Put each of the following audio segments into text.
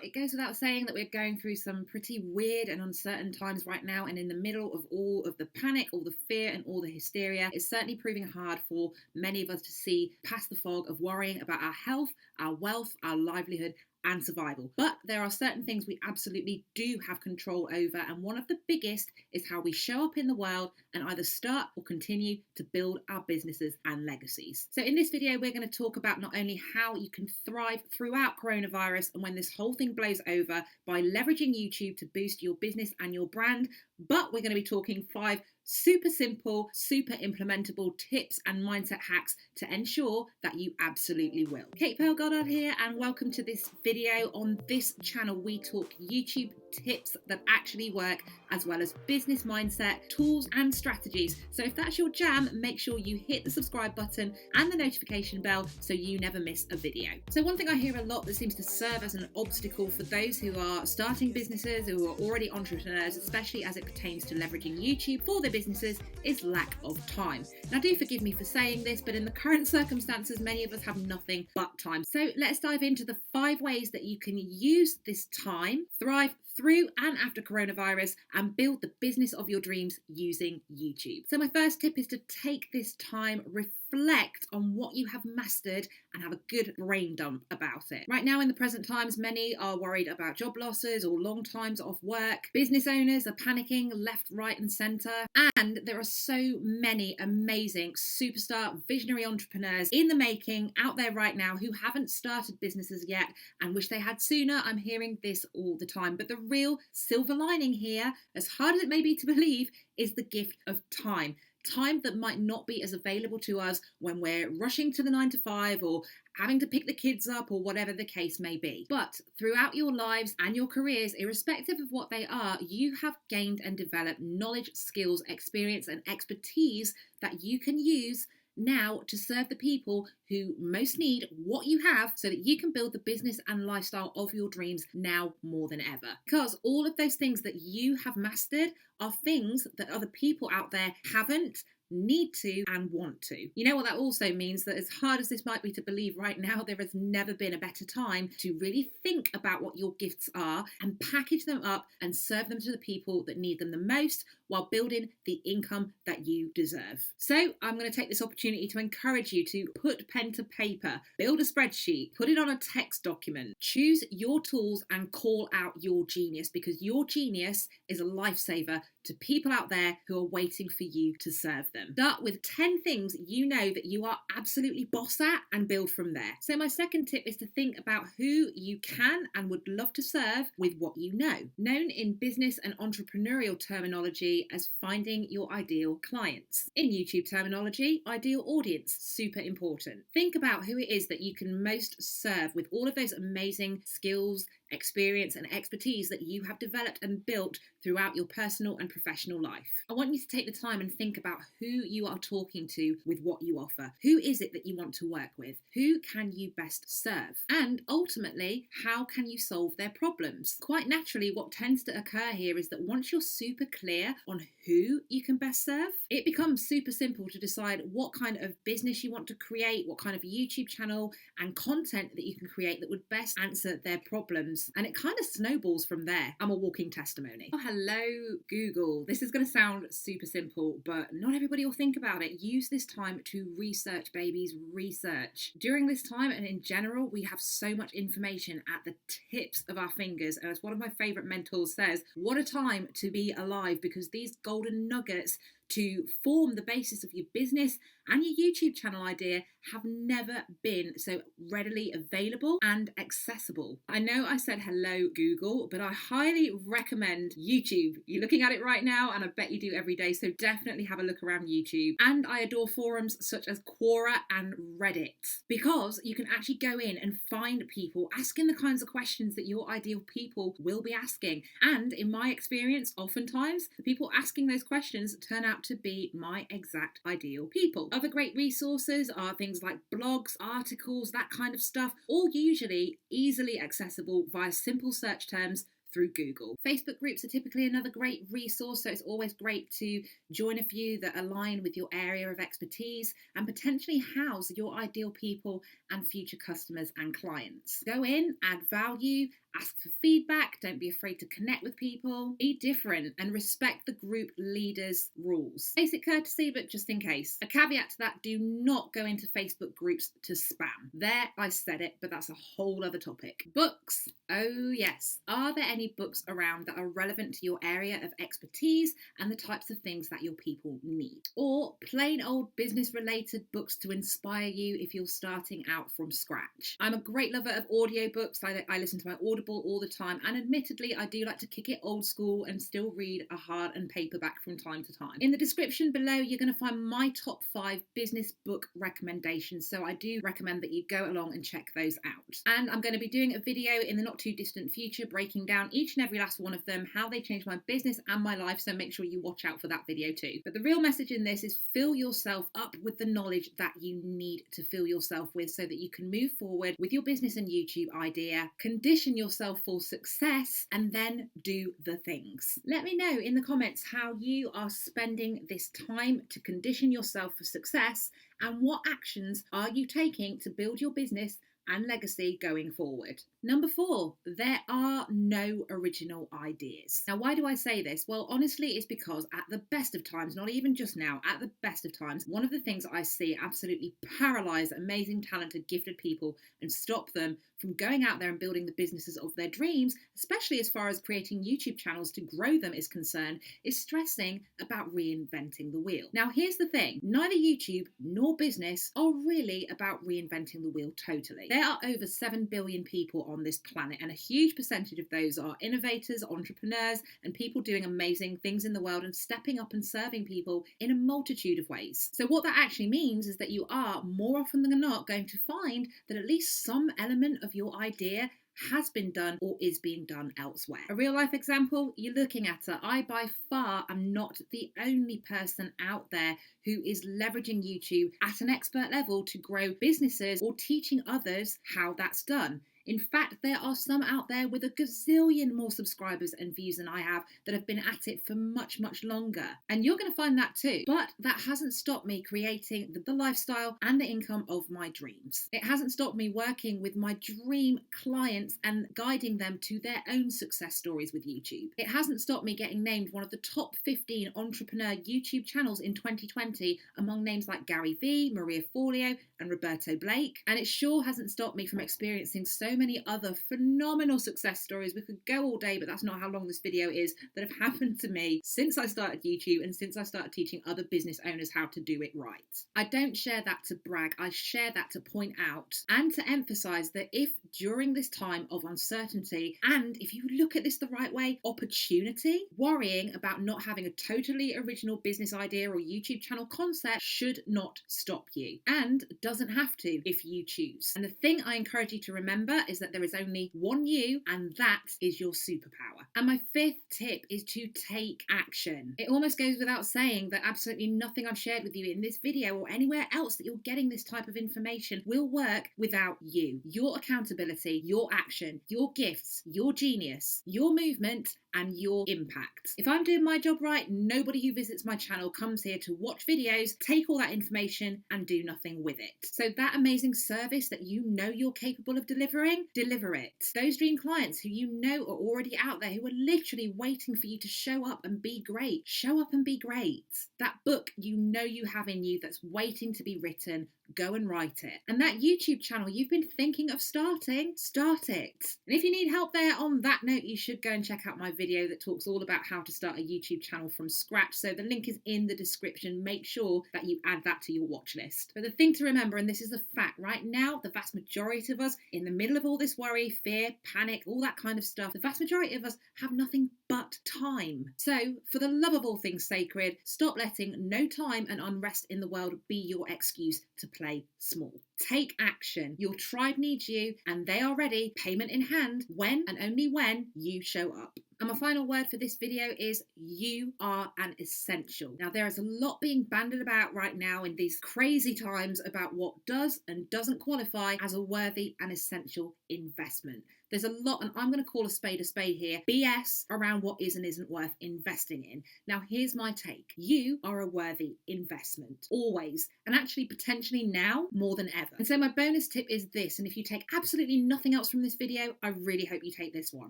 it goes without saying that we're going through some pretty weird and uncertain times right now, and in the middle of all of the panic, all the fear and all the hysteria, it's certainly proving hard for many of us to see past the fog of worrying about our health, our wealth, our livelihood and survival. But there are certain things we absolutely do have control over, and one of the biggest is how we show up in the world and either start or continue to build our businesses and legacies. So in this video, we're going to talk about not only how you can thrive throughout coronavirus and when this whole thing blows over by leveraging YouTube to boost your business and your brand, but we're going to be talking 5 super simple, super implementable tips and mindset hacks to ensure that you absolutely will. Kate Pearl Goddard here, and welcome to this video. On this channel, we talk YouTube tips that actually work, as well as business mindset, tools and strategies. So if that's your jam, make sure you hit the subscribe button and the notification bell so you never miss a video. So one thing I hear a lot that seems to serve as an obstacle for those who are starting businesses, who are already entrepreneurs, especially as it pertains to leveraging YouTube for their businesses, is lack of time. Now do forgive me for saying this, but in the current circumstances, many of us have nothing but time. So let's dive into the 5 ways that you can use this time, thrive through and after coronavirus, and build the business of your dreams using YouTube. So my first tip is to take this time, reflect on what you have mastered and have a good brain dump about it. Right now in the present times, many are worried about job losses or long times off work. Business owners are panicking left, right and centre. And there are so many amazing superstar visionary entrepreneurs in the making out there right now who haven't started businesses yet and wish they had sooner. I'm hearing this all the time. But the real silver lining here, as hard as it may be to believe, is the gift of time. Time that might not be as available to us when we're rushing to the 9 to 5 or having to pick the kids up or whatever the case may be. But throughout your lives and your careers, irrespective of what they are, you have gained and developed knowledge, skills, experience and expertise that you can use now to serve the people who most need what you have so that you can build the business and lifestyle of your dreams now more than ever. Because all of those things that you have mastered are things that other people out there haven't, need to and want to. You know what that also means? That as hard as this might be to believe right now, there has never been a better time to really think about what your gifts are and package them up and serve them to the people that need them the most while building the income that you deserve. So I'm going to take this opportunity to encourage you to put pen to paper, build a spreadsheet, put it on a text document, choose your tools and call out your genius, because your genius is a lifesaver to people out there who are waiting for you to serve them. Start with 10 things you know that you are absolutely boss at and build from there. So my second tip is to think about who you can and would love to serve with what you know. Known in business and entrepreneurial terminology as finding your ideal clients. In YouTube terminology, ideal audience, super important. Think about who it is that you can most serve with all of those amazing skills, experience and expertise that you have developed and built throughout your personal and professional life. I want you to take the time and think about who you are talking to with what you offer. Who is it that you want to work with? Who can you best serve? And ultimately, how can you solve their problems? Quite naturally, what tends to occur here is that once you're super clear on who you can best serve, it becomes super simple to decide what kind of business you want to create, what kind of YouTube channel and content that you can create that would best answer their problems. And it kind of snowballs from there. I'm a walking testimony. Oh, hello, Google. This is going to sound super simple, but not everybody will think about it. Use this time to research, babies, research. During this time and in general, we have so much information at the tips of our fingers. And as one of my favorite mentors says, what a time to be alive, because these golden nuggets to form the basis of your business and your YouTube channel idea have never been so readily available and accessible. I know I said hello Google, but I highly recommend YouTube. You're looking at it right now and I bet you do every day, so definitely have a look around YouTube. And I adore forums such as Quora and Reddit, because you can actually go in and find people asking the kinds of questions that your ideal people will be asking. And in my experience, oftentimes the people asking those questions turn out to be my exact ideal people. Other great resources are things like blogs, articles, that kind of stuff, all usually easily accessible via simple search terms through Google. Facebook groups are typically another great resource, so it's always great to join a few that align with your area of expertise and potentially house your ideal people and future customers and clients. Go in, add value, Ask for feedback. Don't be afraid to connect with people. Be different and respect the group leader's rules. Basic courtesy, but just in case. A caveat to that, do not go into Facebook groups to spam. There, I said it, but that's a whole other topic. Books. Oh yes. Are there any books around that are relevant to your area of expertise and the types of things that your people need? Or plain old business related books to inspire you if you're starting out from scratch. I'm a great lover of audiobooks. I listen to my Audible all the time, and admittedly I do like to kick it old school and still read a hard and paperback from time to time. In the description below you're going to find my top 5 business book recommendations, so I do recommend that you go along and check those out. And I'm going to be doing a video in the not too distant future breaking down each and every last one of them, how they changed my business and my life, so make sure you watch out for that video too. But the real message in this is fill yourself up with the knowledge that you need to fill yourself with so that you can move forward with your business and YouTube idea, condition yourself for success, and then do the things. Let me know in the comments how you are spending this time to condition yourself for success, and what actions are you taking to build your business and legacy going forward. Number 4, there are no original ideas. Now, why do I say this? Well, honestly, it's because at the best of times, not even just now, at the best of times, one of the things I see absolutely paralyze amazing, talented, gifted people and stop them from going out there and building the businesses of their dreams, especially as far as creating YouTube channels to grow them is concerned, is stressing about reinventing the wheel. Now, here's the thing. Neither YouTube nor business are really about reinventing the wheel totally. There are over 7 billion people on this planet, and a huge percentage of those are innovators, entrepreneurs, and people doing amazing things in the world and stepping up and serving people in a multitude of ways. So what that actually means is that you are more often than not going to find that at least some element of your idea has been done or is being done elsewhere. A real life example, you're looking at her. I by far am not the only person out there who is leveraging YouTube at an expert level to grow businesses or teaching others how that's done. In fact, there are some out there with a gazillion more subscribers and views than I have that have been at it for much, much longer. And you're going to find that too. But that hasn't stopped me creating the lifestyle and the income of my dreams. It hasn't stopped me working with my dream clients and guiding them to their own success stories with YouTube. It hasn't stopped me getting named one of the top 15 entrepreneur YouTube channels in 2020 among names like Gary Vee, Maria Forleo, and Roberto Blake. And it sure hasn't stopped me from experiencing so many other phenomenal success stories. We could go all day, but that's not how long this video is, that have happened to me since I started YouTube and since I started teaching other business owners how to do it right. I don't share that to brag. I share that to point out and to emphasize that if during this time of uncertainty, and if you look at this the right way, opportunity, worrying about not having a totally original business idea or YouTube channel concept should not stop you, and doesn't have to if you choose. And the thing I encourage you to remember is that there is only one you, and that is your superpower. And my 5th tip is to take action. It almost goes without saying that absolutely nothing I've shared with you in this video or anywhere else that you're getting this type of information will work without you. Your accountability, your action, your gifts, your genius, your movement, and your impact. If I'm doing my job right, nobody who visits my channel comes here to watch videos, take all that information, and do nothing with it. So that amazing service that you know you're capable of delivering, deliver it. Those dream clients who you know are already out there, who are literally waiting for you to show up and be great. Show up and be great. That book you know you have in you that's waiting to be written, go and write it. And that YouTube channel you've been thinking of starting, start it. And if you need help there on that note, you should go and check out my video that talks all about how to start a YouTube channel from scratch. So the link is in the description. Make sure that you add that to your watch list. But the thing to remember, and this is a fact, right now, the vast majority of us in the middle of all this worry, fear, panic, all that kind of stuff, the vast majority of us have nothing but time. So for the love of all things sacred, stop letting no time and unrest in the world be your excuse to play small. Take action. Your tribe needs you and they are ready, payment in hand, when and only when you show up. And my final word for this video is you are an essential. Now, there is a lot being bandied about right now in these crazy times about what does and doesn't qualify as a worthy and essential investment. There's a lot, and I'm going to call a spade here, BS around what is and isn't worth investing in. Now, here's my take. You are a worthy investment, always, and actually potentially now more than ever. And so my bonus tip is this, and if you take absolutely nothing else from this video, I really hope you take this one.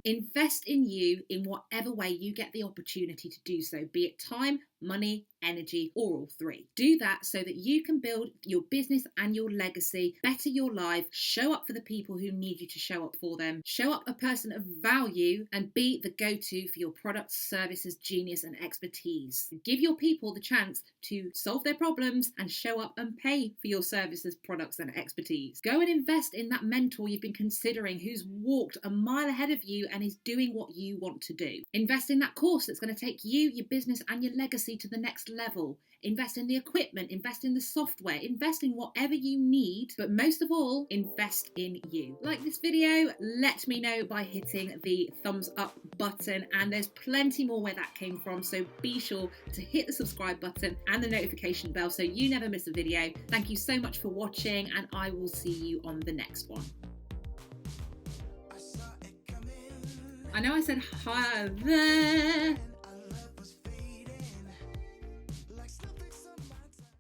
Invest in you in whatever way you get the opportunity to do so, be it time, money, energy, or all three. Do that so that you can build your business and your legacy, better your life, show up for the people who need you to show up for them, show up a person of value, and be the go-to for your products, services, genius, and expertise. Give your people the chance to solve their problems and show up and pay for your services, products, and expertise. Go and invest in that mentor you've been considering who's walked a mile ahead of you and is doing what you want to do. Invest in that course that's going to take you, your business, and your legacy to the next level. Invest in the equipment, invest in the software, invest in whatever you need, but most of all, invest in you. Like this video, let me know by hitting the thumbs up button, and there's plenty more where that came from, so be sure to hit the subscribe button and the notification bell so you never miss a video. Thank you so much for watching, and I will see you on the next one. I know I said hi there.